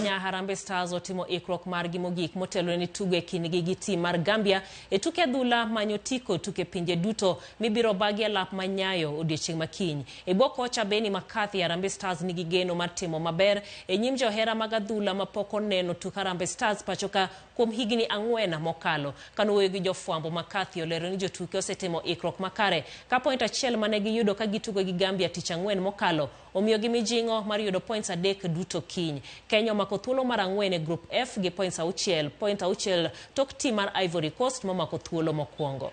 Kenya Harambee Stars otimo ikruok margi mogik motelone tugo kindgi gi tim mar Gambia e tuke adhula manyotiko tuke pinje duto mibiro bagi e lap manyayo odiechieng' makiny. E bwo kocha Beni McCarthy, Harambee Stars nigi geno mar timo maber e nyim johera mag adhula mapok oneno tuk Harambee Stars pachoka kuom higni 4 mokalo. Kanuoyo gi jofwambo, McCarthy olero ni jotuke osetimo ikruok makare ka point achiel mane giyudo ka gitugo gi Gambia tich Ang'wen mokalo omiyo gi mijing'o mar yudo points 3 duto kiny. Kenya omako thuolo mar 4 e Group F gi points 6 tok tim mar Ivory Coast momako thuolo mokwongo.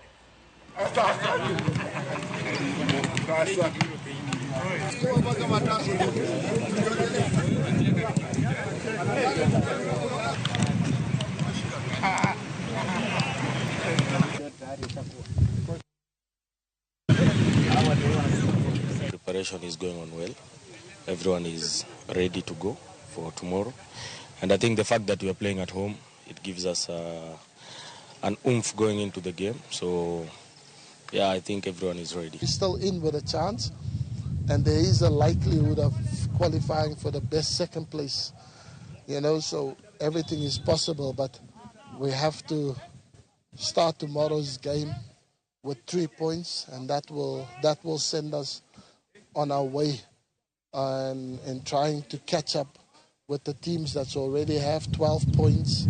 Preparation is going on well. Everyone is ready to go for tomorrow. And I think the fact that we are playing at home, it gives us an oomph going into the game. So, yeah, I think everyone is ready. We're still in with a chance, and there is a likelihood of qualifying for the best second place. You know, so everything is possible, but we have to start tomorrow's game with 3 points, and that will send us on our way and trying to catch up with the teams that already have 12 points